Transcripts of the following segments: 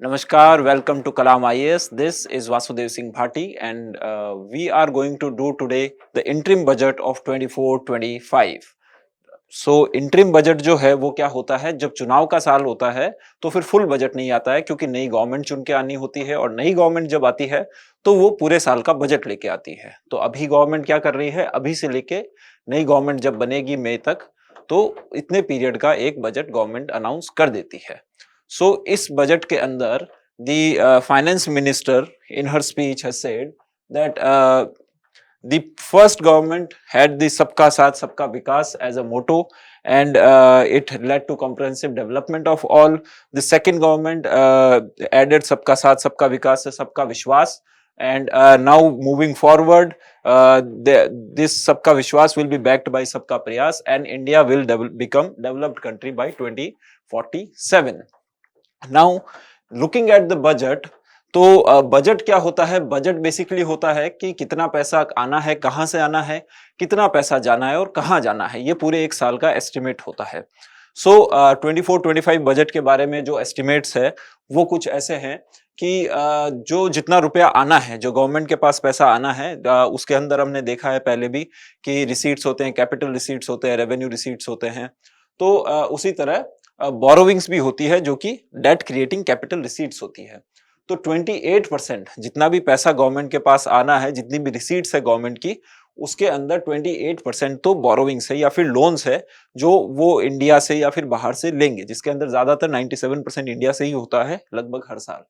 Namaskar, welcome to Kalam IAS. This is Vasudev Singh Bhati and we are going to do today the interim budget of 24-25. So interim budget जो है वो क्या होता है, जब चुनाव का साल होता है तो फिर फुल बजट नहीं आता है क्योंकि नई गवर्नमेंट चुन के आनी होती है और नई गवर्नमेंट जब आती है तो वो पूरे साल का बजट लेके आती है। तो अभी गवर्नमेंट क्या कर रही है, अभी से लेके नई गवर्नमेंट जब बनेगी मई तक तो इतने पीरियड का एक बजट गवर्नमेंट अनाउंस कर देती है। सो इस बजट के अंदर the finance minister in her speech has said that the first government had the sabka saath sabka vikas as a motto, and it led to comprehensive development of all. The second government added sabka saath sabka vikas se sabka vishwas, and now moving forward this sabka vishwas will be backed by sabka prayas and India will become developed country by 2047. Now looking at the budget, तो budget क्या होता है, budget basically होता है कि कितना पैसा आना है, कहां से आना है, कितना पैसा जाना है और कहां जाना है, ये पूरे एक साल का एस्टिमेट होता है। सो 24-25 बजट के बारे में जो एस्टिमेट्स है वो कुछ ऐसे हैं कि जो जितना रुपया आना है, जो गवर्नमेंट के पास पैसा आना है, उसके अंदर हमने देखा है पहले भी कि रिसीट्स होते हैं, कैपिटल रिसीट्स होते हैं, रेवेन्यू रिसीट्स होते हैं। तो उसी तरह बोरोविंग्स भी होती है जो कि डेट क्रिएटिंग कैपिटल रिसीट्स होती है। तो 28% जितना भी पैसा गवर्नमेंट के पास आना है, जितनी भी रिसीट्स है गवर्नमेंट की, उसके अंदर 28% तो बोरोविंग्स है या फिर लोन्स है जो वो इंडिया से या फिर बाहर से लेंगे, जिसके अंदर ज्यादातर 97% इंडिया से ही होता है लगभग हर साल।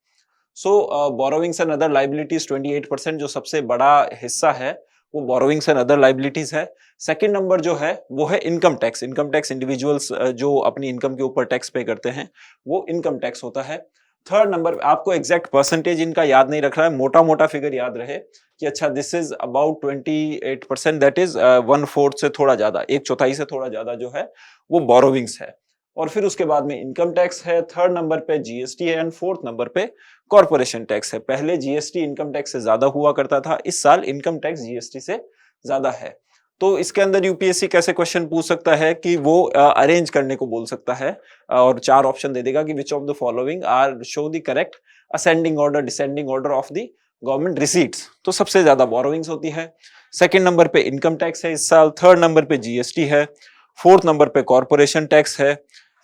सो बोरोविंग्स एंड अदर लाइबिलिटीज 28%, जो सबसे बड़ा हिस्सा है वो बोरोविंग्स एंड अदर लाइबिलिटीज है। सेकंड नंबर जो है वो है income tax. Income tax individuals जो अपनी इनकम के ऊपर टैक्स पे करते हैं वो इनकम टैक्स होता है। थर्ड नंबर, आपको एग्जैक्ट परसेंटेज इनका याद नहीं रख रहा है, मोटा मोटा फिगर याद रहे कि अच्छा this is about 28%, that is 1/4 से थोड़ा ज्यादा, एक चौथाई से थोड़ा ज्यादा जो है वो बोरोविंग्स है। और फिर उसके बाद में इनकम टैक्स है, थर्ड नंबर पे जीएसटी है एंड फोर्थ नंबर पे कॉर्पोरेशन टैक्स है। पहले जीएसटी इनकम टैक्स से ज्यादा हुआ करता था, इस साल इनकम टैक्स जीएसटी से ज्यादा है। तो इसके अंदर यूपीएससी कैसे क्वेश्चन पूछ सकता है कि वो अरेंज करने को बोल सकता है और चार ऑप्शन दे देगा कि which of the following are show the correct ascending order descending order of the government receipts. तो सबसे ज्यादा बोरोविंग्स होती है, सेकंड नंबर पे इनकम टैक्स है इस साल, थर्ड नंबर पे जीएसटी है, फोर्थ नंबर पे कॉर्पोरेशन टैक्स है,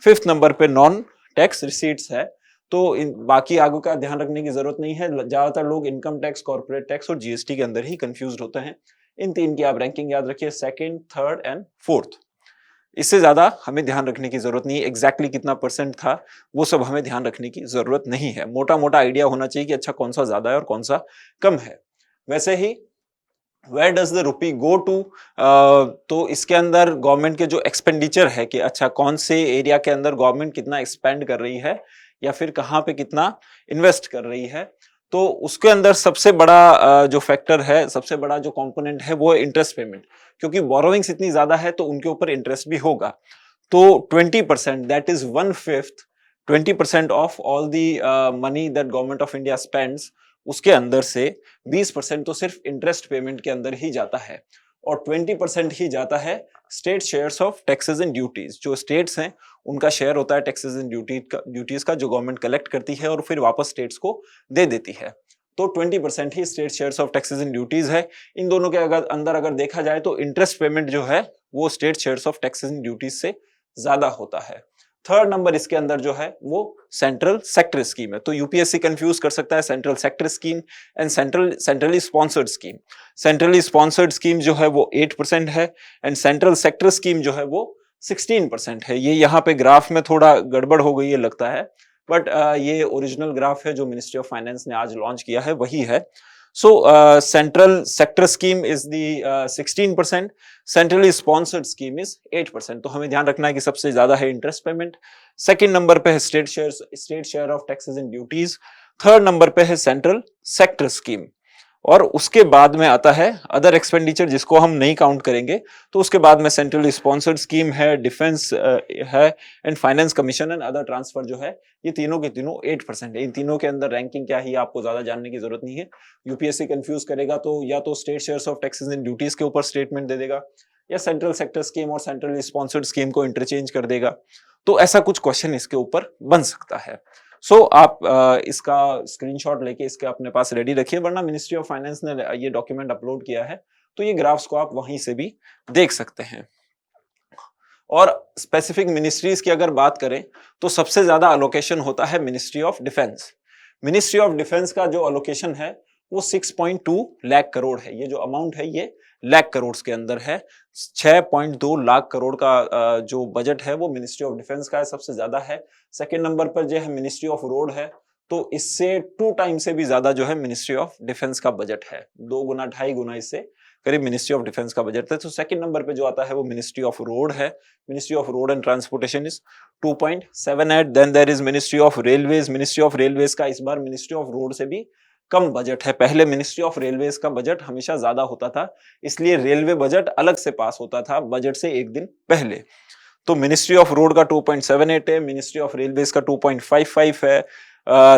फिफ्थ नंबर पे नॉन टैक्स रिसीट्स है। तो बाकी आगे का ध्यान रखने की जरूरत नहीं है, ज्यादातर लोग इनकम टैक्स, कॉर्पोरेट टैक्स और जीएसटी के अंदर ही कंफ्यूज होते हैं। इन तीन की आप रैंकिंग याद रखिए, सेकंड, थर्ड एंड फोर्थ। इससे ज्यादा हमें ध्यान रखने की जरूरत नहीं है, एग्जैक्टली कितना परसेंट था वो सब हमें ध्यान रखने की जरूरत नहीं है। मोटा मोटा आइडिया होना चाहिए कि अच्छा कौन सा ज्यादा है और कौन सा कम है। वैसे ही where does the rupee go to, तो इसके अंदर गवर्नमेंट के जो एक्सपेंडिचर है कि अच्छा कौन से एरिया के अंदर गवर्नमेंट कितना एक्सपेंड कर रही है या फिर कहाँ पे कितना इन्वेस्ट कर रही है, तो उसके अंदर सबसे बड़ा जो फैक्टर है, सबसे बड़ा जो कंपोनेंट है वो है इंटरेस्ट पेमेंट। क्योंकि बोरोविंग्स इतनी ज्यादा है तो उनके ऊपर इंटरेस्ट भी होगा। तो 20%, that is 1/5, 20% of all the money that government of India spends, उसके अंदर से 20% तो सिर्फ इंटरेस्ट पेमेंट के अंदर ही जाता है और 20% ही जाता है state shares of taxes and duties. जो स्टेट्स हैं उनका शेयर होता है टैक्सेस एंड ड्यूटीज का, जो गवर्नमेंट कलेक्ट करती है और फिर वापस स्टेट्स को दे देती है। तो 20% ही state shares of taxes and duties है। इन दोनों के अंदर अगर देखा जाए तो इंटरेस्ट पेमेंट जो है वो state shares of taxes and duties से ज्यादा होता है। थर्ड नंबर इसके अंदर जो है वो सेंट्रल सेक्टर स्कीम है। तो यूपीएससी कंफ्यूज कर सकता है central sector scheme and centrally sponsored scheme. Centrally sponsored scheme जो है वो 8% है एंड सेंट्रल सेक्टर स्कीम जो है वो 16% है। ये यहाँ पे ग्राफ में थोड़ा गड़बड़ हो गई है लगता है, बट ये ओरिजिनल ग्राफ है जो मिनिस्ट्री ऑफ फाइनेंस ने आज लॉन्च किया है वही है। So central sector scheme is the 16%, centrally sponsored scheme is 8%। तो हमें ध्यान रखना है कि सबसे ज्यादा है इंटरेस्ट पेमेंट, सेकंड नंबर पे है state share of taxes and duties, third number पे है सेंट्रल सेक्टर स्कीम और उसके बाद में आता है अदर एक्सपेंडिचर जिसको हम नहीं काउंट करेंगे। तो उसके बाद में सेंट्रली स्पॉन्सर्ड स्कीम है, डिफेंस है and finance commission and other transfer जो है, ये तीनों के तीनों 8% है। इन तीनों के अंदर रैंकिंग क्या है आपको ज्यादा जानने की जरूरत नहीं है। यूपीएससी कंफ्यूज करेगा तो या तो state shares of taxes and duties के ऊपर स्टेटमेंट दे देगा या सेंट्रल सेक्टर स्कीम और सेंट्रली स्पॉन्सर्ड स्कीम को इंटरचेंज कर देगा। तो ऐसा कुछ क्वेश्चन इसके ऊपर बन सकता है। सो आप इसका स्क्रीनशॉट लेके इसके अपने पास रेडी रखिए, वरना मिनिस्ट्री ऑफ फाइनेंस ने ये डॉक्यूमेंट अपलोड किया है, तो ये ग्राफ्स को आप वहीं से भी देख सकते हैं। और स्पेसिफिक मिनिस्ट्रीज की अगर बात करें तो सबसे ज्यादा अलोकेशन होता है ministry of defence. Ministry of defence का जो अलोकेशन है वो 6.2 लाख करोड़ है। ये जो अमाउंट है ये लाख करोड़ के अंदर है। 6.2 लाख करोड़ का जो बजट है वो मिनिस्ट्री ऑफ डिफेंस का है, सबसे ज्यादा है। सेकेंड नंबर पर जो है मिनिस्ट्री ऑफ रोड है, तो इससे 2 टाइम से भी ज्यादा जो है मिनिस्ट्री ऑफ डिफेंस का बजट है, 2 गुना 2.5 गुना इससे करीब मिनिस्ट्री ऑफ डिफेंस का बजट है। तो सेकंड नंबर पे जो आता है वो मिनिस्ट्री ऑफ रोड है। Ministry of road and transportation is 2.78। Then there is ministry of railways. Ministry of railways का इस बार मिनिस्ट्री ऑफ रोड से भी कम बजट है। पहले मिनिस्ट्री ऑफ रेलवेज का बजट हमेशा ज्यादा होता था, इसलिए रेलवे बजट अलग से पास होता था बजट से एक दिन पहले। तो मिनिस्ट्री ऑफ रोड का 2.78 है, मिनिस्ट्री ऑफ रेलवेज का 2.55 है।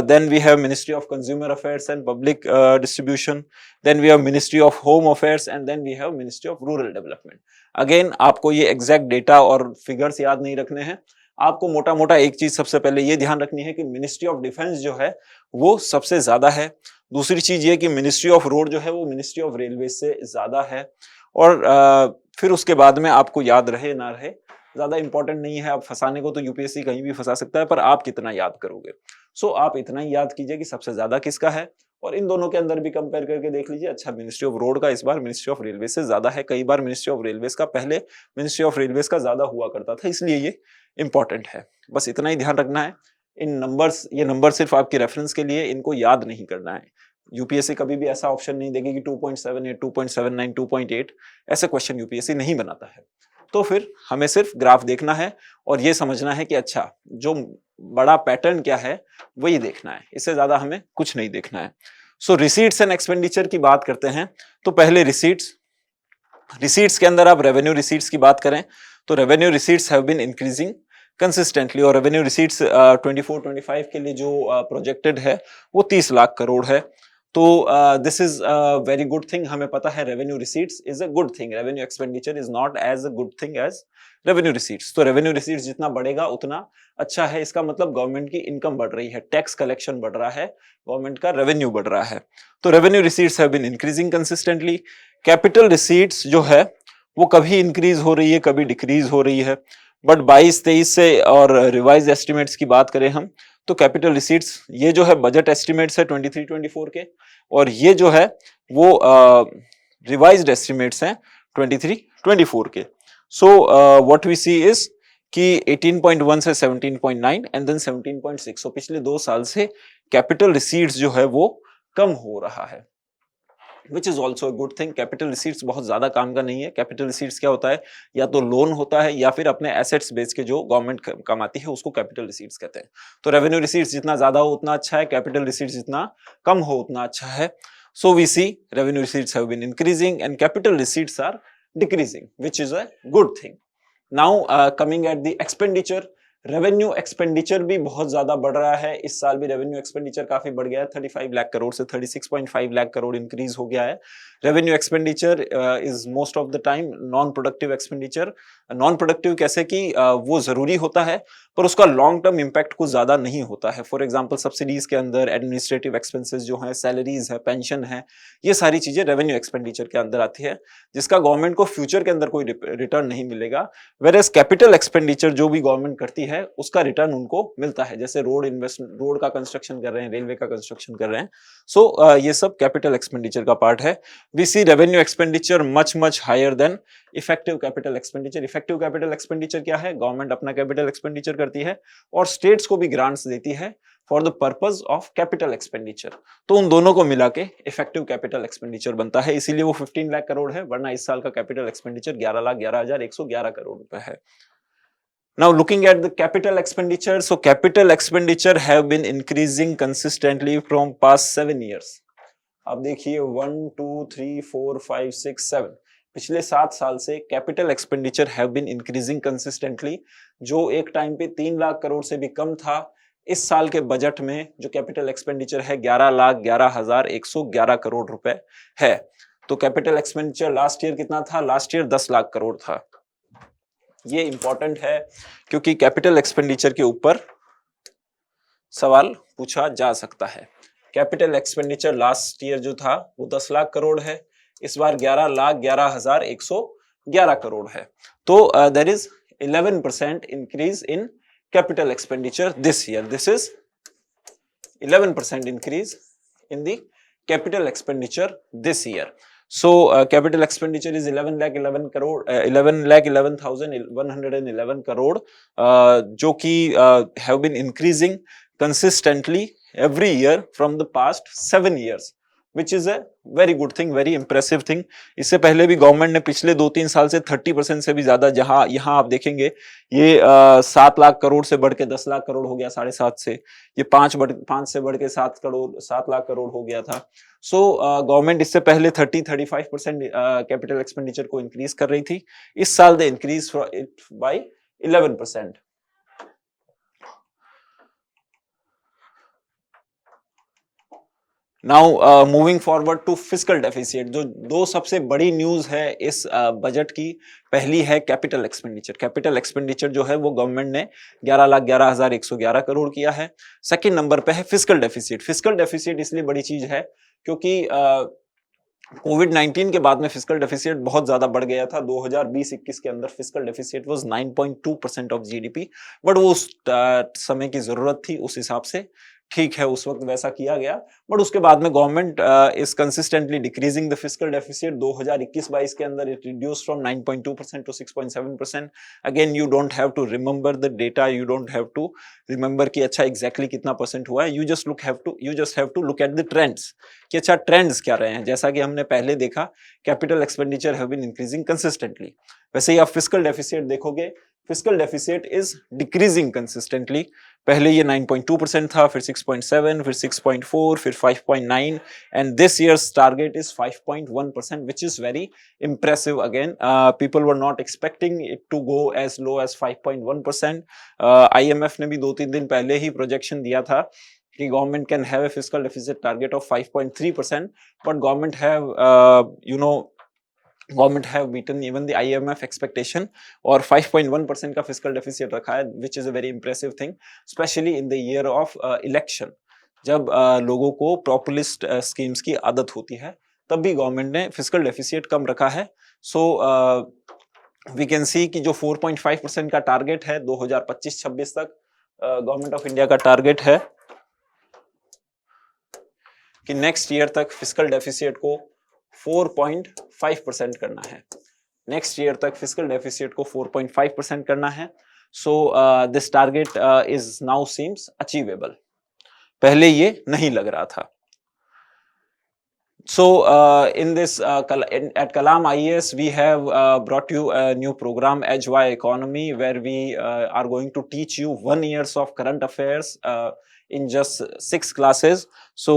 Then we have Ministry of Consumer Affairs and Public Distribution. Then we have Ministry of Home Affairs and then we have Ministry of Rural Development. Again आपको ये exact data और figures याद नहीं रखने हैं, आपको मोटा मोटा एक चीज सबसे पहले ये ध्यान रखनी है कि मिनिस्ट्री ऑफ डिफेंस जो है वो सबसे ज्यादा है। दूसरी चीज ये कि मिनिस्ट्री ऑफ रोड जो है वो मिनिस्ट्री ऑफ रेलवे से ज्यादा है। और फिर उसके बाद में आपको याद रहे ना रहे, ज्यादा इंपॉर्टेंट नहीं है। आप फंसाने को तो यूपीएससी कहीं भी फंसा सकता है, पर आप कितना याद करोगे। सो आप इतना ही याद कीजिए कि सबसे ज्यादा किसका है, और इन दोनों के अंदर भी कंपेयर करके देख लीजिए। अच्छा, मिनिस्ट्री ऑफ रोड का इस बार मिनिस्ट्री ऑफ रेलवे से ज्यादा है। कई बार मिनिस्ट्री ऑफ रेलवेज का पहले मिनिस्ट्री ऑफ रेलवेज का ज्यादा हुआ करता था, इसलिए ये इंपॉर्टेंट है। बस इतना ही ध्यान रखना है। इन नंबर्स, ये नंबर सिर्फ आपकी रेफरेंस के लिए, इनको याद नहीं करना है। यूपीएससी कभी भी ऐसा ऑप्शन नहीं देगी कि 2.78, 2.79, 2.8 ऐसे क्वेश्चन यूपीएससी नहीं बनाता है। तो फिर हमें सिर्फ ग्राफ देखना है और ये समझना है कि अच्छा जो बड़ा पैटर्न क्या है वही देखना है, इससे ज्यादा हमें कुछ नहीं देखना है। सो रिसीट्स एंड एक्सपेंडिचर की बात करते हैं। तो पहले रिसीट्स के अंदर आप रेवेन्यू रिसीट्स की बात करें तो revenue receipts have been increasing consistently, और रेवेन्यू रिसीट्स 24-25 के लिए जो प्रोजेक्टेड है वो 30 लाख करोड़ है। तो this is very good thing. हमें पता है revenue receipts is a good thing, revenue expenditure is not as a good thing as revenue receipts. तो रेवेन्यू रिसीट्स जितना बढ़ेगा उतना अच्छा है। इसका मतलब गवर्नमेंट की इनकम बढ़ रही है, टैक्स कलेक्शन बढ़ रहा है, गवर्नमेंट का रेवेन्यू बढ़ रहा है। तो revenue receipts have been increasing consistently. Capital receipts जो है वो कभी इंक्रीज हो रही है कभी डिक्रीज हो रही है, बट 22-23 से और रिवाइज एस्टिमेट्स की बात करें हम तो कैपिटल रिसीट्स, ये जो है बजट एस्टिमेट्स है 23-24 के, और ये जो है वो रिवाइज्ड एस्टिमेट्स हैं 23-24 के। So what we see is कि 18.1 से 17.9 एंड देन 17.6। सो पिछले 2 साल से कैपिटल रिसीट्स जो है वो कम हो रहा है, which is also good thing. Capital receipts बहुत ज्यादा काम का नहीं है। कैपिटल रिसीट्स क्या होता है, या तो लोन होता है या फिर अपने एसेट्स बेच के जो गवर्नमेंट कमाती है उसको कैपिटल रिसीट्स कहते हैं। तो रेवेन्यू रिसीट्स जितना ज्यादा हो उतना अच्छा है, कैपिटल रिसीट्स जितना कम हो उतना अच्छा है। So we see revenue receipts have been increasing and capital receipts are decreasing, which is a good thing. Now coming at the expenditure, revenue expenditure भी बहुत ज्यादा बढ़ रहा है। इस साल भी रेवेन्यू एक्सपेंडिचर काफी बढ़ गया है, 35 लाख करोड़ से 36.5 लाख करोड़ इंक्रीज हो गया है। Revenue expenditure is most of the time non productive expenditure. Non productive कैसे कि वो जरूरी होता है पर उसका लॉन्ग टर्म इंपैक्ट कुछ ज्यादा नहीं होता है। फॉर एग्जाम्पल सब्सिडीज के अंदर एडमिनिस्ट्रेटिव एक्सपेंसेस जो है, सैलरीज है, पेंशन है, ये सारी चीजें रेवेन्यू एक्सपेंडिचर के अंदर आती है, जिसका गवर्नमेंट को फ्यूचर के अंदर कोई रिटर्न नहीं मिलेगा। वेयरएज कैपिटल एक्सपेंडिचर जो भी गवर्नमेंट करती है उसका रिटर्न उनको मिलता है, जैसे रोड का कंस्ट्रक्शन कर रहे हैं, रेलवे का कंस्ट्रक्शन कर रहे हैं। सो ये सब कैपिटल एक्सपेंडिचर का पार्ट है। We see revenue expenditure much higher than effective capital expenditure. Effective capital expenditure क्या है, गवर्नमेंट अपना कैपिटल एक्सपेंडिचर करती है और स्टेट्स को भी ग्रांट्स देती है for the purpose of capital expenditure. तो उन दोनों को मिला के इफेक्टिव कैपिटल एक्सपेंडिचर बनता है, इसीलिए वो 15 लाख करोड़ है, वरना इस साल का कैपिटल एक्सपेंडिचर 11,11,111 करोड़ रुपए है। Now looking at the capital expenditure, so capital expenditure have been increasing consistently from past 7 years. अब देखिए 1, 2, 3, 4, 5, 6, 7 पिछले 7 साल से capital expenditure have been increasing consistently. जो एक टाइम पे 3 लाख करोड़ से भी कम था, इस साल के बजट में जो कैपिटल एक्सपेंडिचर है 11,11,111 करोड़ रुपए है। तो कैपिटल एक्सपेंडिचर लास्ट ईयर कितना था, लास्ट ईयर 10 लाख करोड़ था। ये इंपॉर्टेंट है क्योंकि कैपिटल एक्सपेंडिचर के ऊपर सवाल पूछा जा सकता है। कैपिटल एक्सपेंडिचर लास्ट ईयर जो था वो 10 लाख करोड़ है, इस बार 11,11,111 करोड़ है। तो there is 11% increase in capital expenditure this year. This is 11% increase in the capital expenditure this year. So capital expenditure is 11 lakh 11 crore 11 lakh 11,111 crore जो कि have been increasing consistently every year from the past 7 years, which is a very good thing, very impressive thing. इससे पहले भी government ने पिछले 2-3 साल से 30% से भी ज्यादा, जहां यहाँ आप देखेंगे ये 7 लाख करोड़ से बढ़ के 10 लाख करोड़ हो गया, 7.5 से ये 5 से बढ़ के 7 लाख करोड़ हो गया था। सो गवर्नमेंट इससे पहले 30-35% कैपिटल एक्सपेंडिचर को इंक्रीज कर रही थी। इस साल they increase it by 11%। Now moving forward to fiscal deficit, जो दो सबसे बड़ी न्यूज है इस बजट की, पहली है कैपिटल एक्सपेंडिचर। कैपिटल एक्सपेंडिचर जो है वो गवर्नमेंट ने 11,11,111 करोड़ किया है। सेकंड नंबर पे है फिस्कल डेफिसिट। फिस्कल डेफिसिट इसलिए बड़ी चीज है क्योंकि कोविड-19 के बाद में फिस्कल डेफिसिट बहुत ज्यादा बढ़ गया था। 2020-21 के अंदर fiscal deficit was 9.2% of GDP, but वो उस समय की जरूरत थी, उस हिसाब से ठीक है उस वक्त वैसा किया गया। बट उसके बाद में government is consistently decreasing the fiscal deficit. 2021-22 के अंदर it reduce from 9.2% to 6.7%। Again you don't have to remember the data, you don't have to remember कि अच्छा एग्जैक्टली कितना परसेंट हुआ है। You just have to look at the trends कि अच्छा trends क्या रहे हैं। जैसा कि हमने पहले देखा capital expenditure have been increasing consistently, वैसे ही आप फिस्कल डेफिसिट देखोगे, fiscal deficit is decreasing consistently. पहले ये 9.2% था, फिर 6.7, फिर 6.4, फिर 5.9 and this years target is 5.1%, which is very impressive. Again, people were not expecting it to go as low as 5.1%. IMF ने भी 2-3 दिन पहले ही प्रोजेक्शन दिया था कि government can have a fiscal deficit target of 5.3%, but government have beaten even the IMF expectation और 5.1% का fiscal deficit रखा है, which is a very impressive thing, especially in the year of election, जब लोगों को populist schemes की आदत होती है, तब भी गवर्नमेंट ने fiscal deficit कम रखा है। So we can see कि जो 4.5% का टारगेट है 2025-26 तक, गवर्नमेंट ऑफ इंडिया का टारगेट है कि नेक्स्ट ईयर तक फिस्कल डेफिसिट को 4.5% करना है। नेक्स्ट ईयर तक फिस्कल डेफिसिट को 4.5% करना है। So this target is now seems achievable, पहले ये नहीं लग रहा था। So in this at Kalam IAS we have brought you a new program HY Economy, where we are going to teach you 1 years of current affairs in just 6 classes. So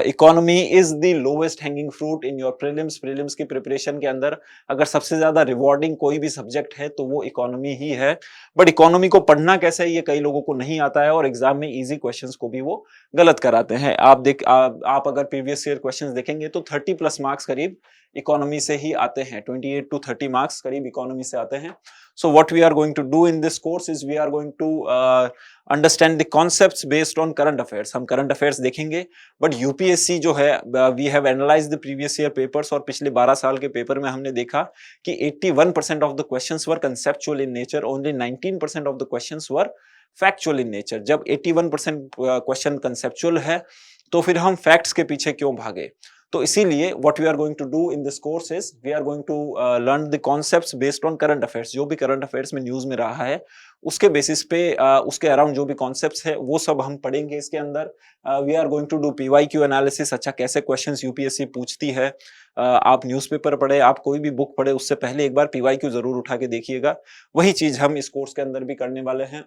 economy is the lowest hanging fruit in your prelims की preparation के अंदर अगर सबसे ज्यादा rewarding कोई भी subject है तो वो इकोनॉमी ही है। बट इकोनॉमी को पढ़ना कैसे है ये कई लोगों को नहीं आता है और एग्जाम में इजी क्वेश्चंस को भी वो गलत कराते हैं। आप अगर प्रीवियस ईयर क्वेश्चंस देखेंगे तो 30+ मार्क्स करीब इकोनॉमी से ही आते हैं, 28 to 30 मार्क्स करीब इकोनॉमी से आते हैं। So what we are going to do in this course is we are going to understand the concepts based on current affairs. हम करंट अफेयर्स देखेंगे, बट यूपीएससी जो है we have analysed the previous year papers, और पिछले 12 साल के paper में हमने देखा कि 81% of the questions were conceptual in nature, only 19% of the questions were factual in nature. जब 81% क्वेश्चन कंसेप्चुअल है तो फिर हम फैक्ट्स के पीछे क्यों भागे। तो इसीलिए what we are going to do in this course is we are going to learn the concepts based on current affairs. जो भी करंट अफेयर्स में न्यूज में रहा है उसके बेसिस पे उसके अराउंड जो भी कॉन्सेप्ट्स है वो सब हम पढ़ेंगे इसके अंदर। We are going to do PYQ analysis, अच्छा कैसे क्वेश्चंस यूपीएससी पूछती है। आप न्यूज़पेपर पढ़े, आप कोई भी बुक पढ़े, उससे पहले एक बार पीवाईक्यू जरूर उठा के देखिएगा। वही चीज हम इस कोर्स के अंदर भी करने वाले हैं।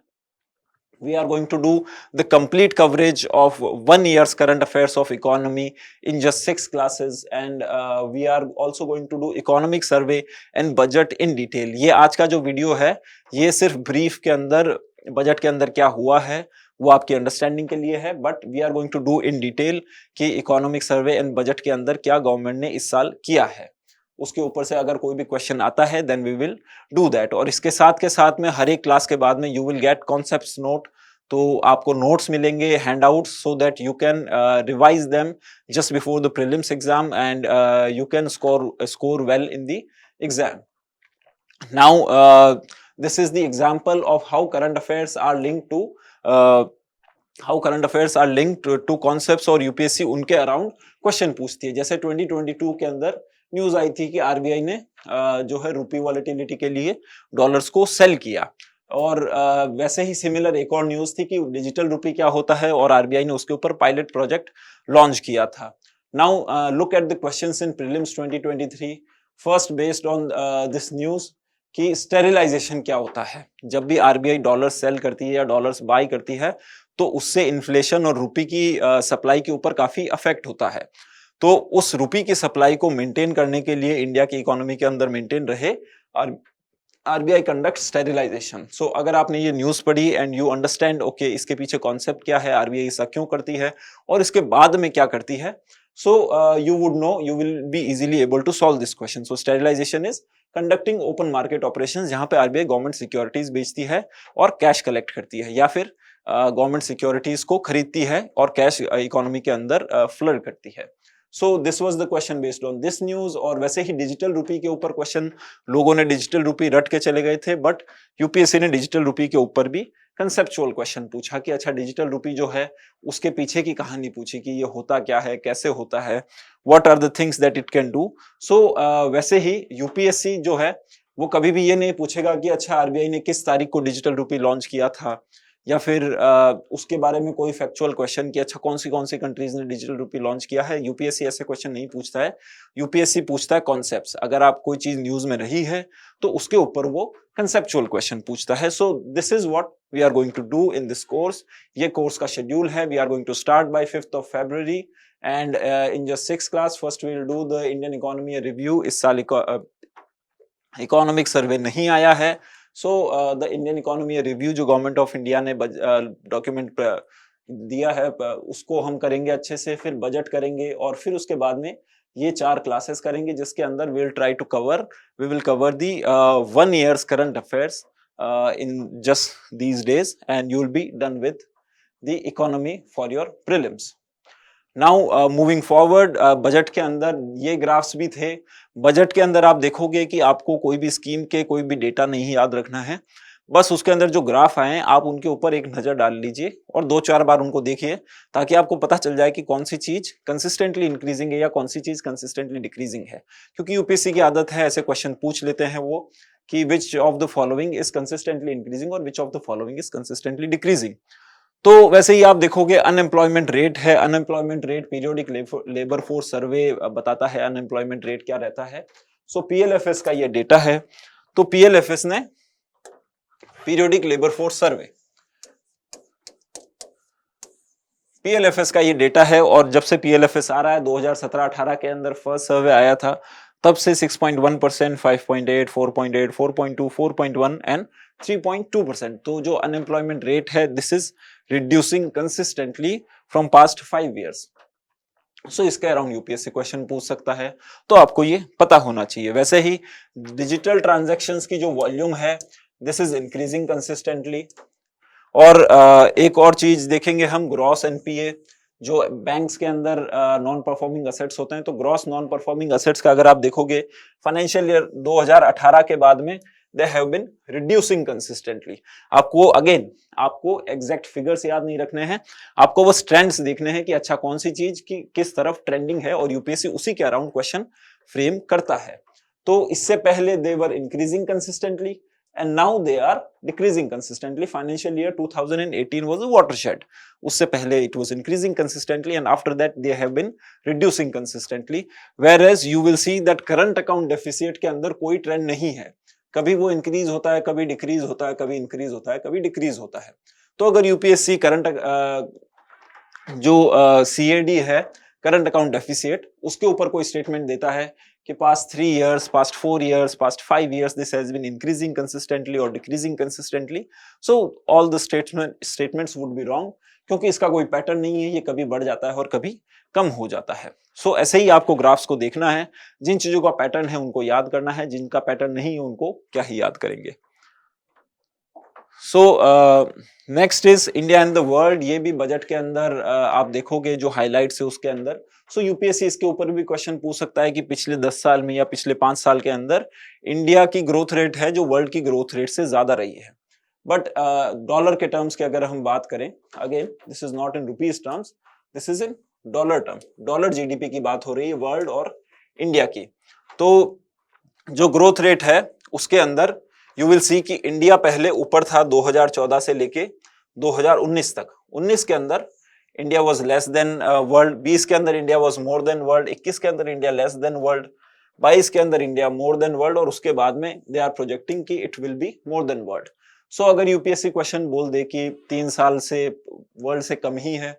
We are going to do the complete coverage of 1 year's current affairs of economy in just 6 classes, and we are also going to do economic survey and budget in detail. ये आज का जो वीडियो है ये सिर्फ brief के अंदर budget के अंदर क्या हुआ है वो आपकी अंडरस्टैंडिंग के लिए है, but we are going to do in detail कि इकोनॉमिक सर्वे एंड बजट के अंदर क्या गवर्नमेंट ने इस साल किया है। उसके ऊपर से अगर कोई भी क्वेश्चन आता है then we will do that. और इसके साथ के साथ में हर एक क्लास के बाद में you will get concepts note. तो आपको नोट्स मिलेंगे, handouts, so that you can revise them just before the prelims exam, and you can score well in the exam. Now this is the example of how current affairs are linked to uh, concepts, और UPSC उनके around question पूछती है। जैसे 2022 के अंदर news आई थी कि RBI ने जो है रुपी वॉलेटिलिटी के लिए डॉलर्स को सेल किया, और वैसे ही सिमिलर एक और न्यूज थी कि डिजिटल रुपी क्या होता है, और आरबीआई ने उसके ऊपर पायलट प्रोजेक्ट लॉन्च किया था। Now look at the questions in prelims 2023 first based on this news कि स्टेरिलाइजेशन क्या होता है। जब भी आरबीआई डॉलर सेल करती है या डॉलर्स बाय करती है तो उससे इन्फ्लेशन और रुपी की सप्लाई के ऊपर काफी अफेक्ट होता है। तो उस रुपी की सप्लाई को मेंटेन करने के लिए, इंडिया की इकोनॉमी के अंदर मेंटेन रहे, और आरबीआई कंडक्ट स्टेरिलाइजेशन। सो अगर आपने ये न्यूज पढ़ी एंड यू अंडरस्टैंड ओके इसके पीछे कॉन्सेप्ट क्या है, आरबीआई ऐसा क्यों करती है और इसके बाद में क्या करती है, सो you would know, you will be easily able to solve this question. So sterilization is conducting open market operations, जहां पे आरबीआई गवर्नमेंट सिक्योरिटीज बेचती है और कैश कलेक्ट करती है, या फिर गवर्नमेंट सिक्योरिटीज को खरीदती है और कैश इकोनॉमी के अंदर फ्लड करती है। So this was the question based on this news. और वैसे ही डिजिटल रुपी के ऊपर क्वेश्चन लोगों ने डिजिटल रुपी रट के चले गए थे, बट यूपीएससी ने डिजिटल रुपी के ऊपर भी कंसेप्चुअल क्वेश्चन पूछा कि अच्छा डिजिटल रुपी जो है उसके पीछे की कहानी पूछी कि ये होता क्या है, कैसे होता है, what are the things that it can do. So वैसे ही यूपीएससी जो है वो कभी भी ये नहीं पूछेगा कि अच्छा आरबीआई ने किस तारीख को डिजिटल रुपी लॉन्च किया था, या फिर उसके बारे में कोई फैक्चुअल क्वेश्चन कि अच्छा कौन सी कंट्रीज ने डिजिटल रुपी लॉन्च किया है। यूपीएससी ऐसे क्वेश्चन नहीं पूछता है, यूपीएससी पूछता है कॉन्सेप्ट्स। अगर आप कोई चीज न्यूज में रही है तो उसके ऊपर वो कंसेप्चुअल क्वेश्चन पूछता है। So this is what we are going to do in this course. ये कोर्स का शेड्यूल है, we are going to start by 5th of February, and in just 6 class first we will do the Indian economy review। इस साल economic survey नहीं आया है, so the Indian economy review जो government of India ने document दिया है उसको हम करेंगे अच्छे से, फिर बजट करेंगे, और फिर उसके बाद में ये 4 क्लासेस करेंगे जिसके अंदर we will cover the 1 year's current affairs in just these days, and you will be done with the economy for your prelims. Now moving forward, budget के अंदर ये ग्राफ्स भी थे। बजट के अंदर आप देखोगे कि आपको कोई भी स्कीम के कोई भी डेटा नहीं याद रखना है, बस उसके अंदर जो ग्राफ आए आप उनके ऊपर एक नजर डाल लीजिए और 2-4 बार उनको देखिए, ताकि आपको पता चल जाए कि कौन सी चीज कंसिस्टेंटली इंक्रीजिंग है या कौन सी चीज कंसिस्टेंटली डिक्रीजिंग है। क्योंकि यूपीएससी की आदत है ऐसे क्वेश्चन पूछ लेते हैं वो कि which of the following is consistently increasing और which of the following is consistently decreasing. तो वैसे ही आप देखोगे अनएम्प्लॉयमेंट रेट है, unemployment rate periodic labour force survey बताता है अनएम्प्लॉयमेंट रेट क्या रहता है। सो पीएलएफएस का ये डेटा है। तो पीएलएफएस ने पीरियोडिक लेबर फोर्स सर्वे, पीएलएफएस का ये डेटा है, और जब से पीएलएफएस आ रहा है 2017-18 के अंदर फर्स्ट सर्वे आया था, तब से 6.1%, 5.8, 4.8, 4.2, 4.1 एंड 3.2%। तो जो अनएम्प्लॉयमेंट रेट है this is reducing consistently from past 5 years। सो इसके अराउंड यूपीएससी क्वेश्चन पूछ सकता है, तो आपको ये पता होना चाहिए। वैसे ही डिजिटल ट्रांजैक्शंस की जो वॉल्यूम है दिस इज इंक्रीजिंग कंसिस्टेंटली। और एक और चीज देखेंगे हम, ग्रॉस एनपीए जो बैंक्स के अंदर नॉन परफॉर्मिंग असेट्स होते हैं, तो ग्रॉस नॉन परफॉर्मिंग असेट्स का अगर आप देखोगे फाइनेंशियल ईयर 2018 के बाद में they have been reducing consistently. आपको एग्जैक्ट फिगर्स याद नहीं रखने हैं, आपको बस ट्रेंड्स देखने हैं कि अच्छा कौन सी चीज की किस तरफ ट्रेंडिंग है, और यूपीएससी उसी के अराउंड क्वेश्चन फ्रेम करता है। तो इससे पहले they were increasing consistently and now they are decreasing consistently। financial year 2018 was a watershed, उससे पहले it was increasing consistently and after that they have been reducing consistently, whereas you will see that current account deficit के अंदर कोई trend नहीं है, कभी वो increase होता है, कभी डिक्रीज होता है, कभी इंक्रीज होता है, कभी डिक्रीज होता है। तो अगर यूपीएससी करंट जो सीएडी है करंट अकाउंट डेफिसिट, उसके ऊपर कोई स्टेटमेंट देता है कि past 3 years, past 4 years, past 5 years this has been increasing consistently or decreasing consistently, so all the statements would be wrong, क्योंकि इसका कोई पैटर्न नहीं है, ये कभी बढ़ जाता है और कभी कम हो जाता है। सो ऐसे ही आपको ग्राफ्स को देखना है, जिन चीजों का पैटर्न है उनको याद करना है, जिनका पैटर्न नहीं है उनको क्या ही याद करेंगे। So next is India and the world. ये भी बजट के अंदर आप देखोगे जो हाइलाइट्स है उसके अंदर। सो यूपीएससी इसके ऊपर भी क्वेश्चन पूछ सकता है कि पिछले 10 साल में या पिछले 5 साल के अंदर इंडिया की ग्रोथ रेट है जो वर्ल्ड की ग्रोथ रेट से ज्यादा रही है। बट डॉलर के टर्म्स की अगर हम बात करें, again this is not in rupees terms, this is in dollar term. Dollar GDP की बात हो रही है वर्ल्ड और इंडिया की। तो जो ग्रोथ रेट है उसके अंदर यू विल सी कि इंडिया पहले ऊपर था 2014 से लेके 2019 तक। 19 के अंदर India was less than world, 20 के अंदर India was more than world, 21 के अंदर इंडिया लेस देन वर्ल्ड, 22 के अंदर इंडिया मोर देन वर्ल्ड, और उसके बाद में दे आर प्रोजेक्टिंग कि it will be more than world. So अगर यूपीएससी क्वेश्चन बोल दे कि 3 साल से वर्ल्ड से कम ही है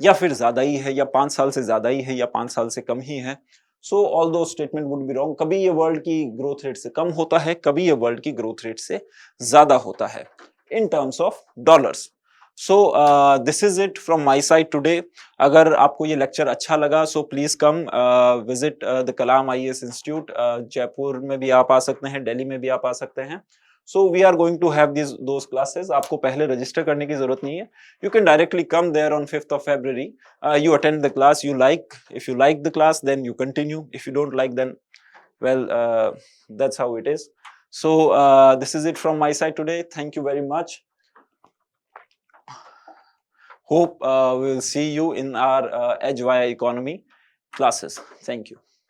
या फिर ज्यादा ही है, या 5 साल से ज्यादा ही है या 5 साल से कम ही है, सो ऑल दो स्टेटमेंट वुड बी रॉन्ग। कभी ये वर्ल्ड की ग्रोथ रेट से कम होता है, कभी ये वर्ल्ड की ग्रोथ रेट से ज्यादा होता है in terms of dollars. So this is it from my side today. अगर आपको ये लेक्चर अच्छा लगा so please come visit the Kalam IAS institute. Jaipur में भी आप आ सकते हैं, दिल्ली में भी आप आ सकते हैं। So we are going to have those classes. आपको पहले रजिस्टर करने की जरूरत नहीं है, you can directly come there on 5th of February. You attend the class you like. If you like the class, then you continue. If you don't like, then well, that's how it is. So this is it from my side today. Thank you very much. Hope we will see you in our Edge via Economy classes. Thank you.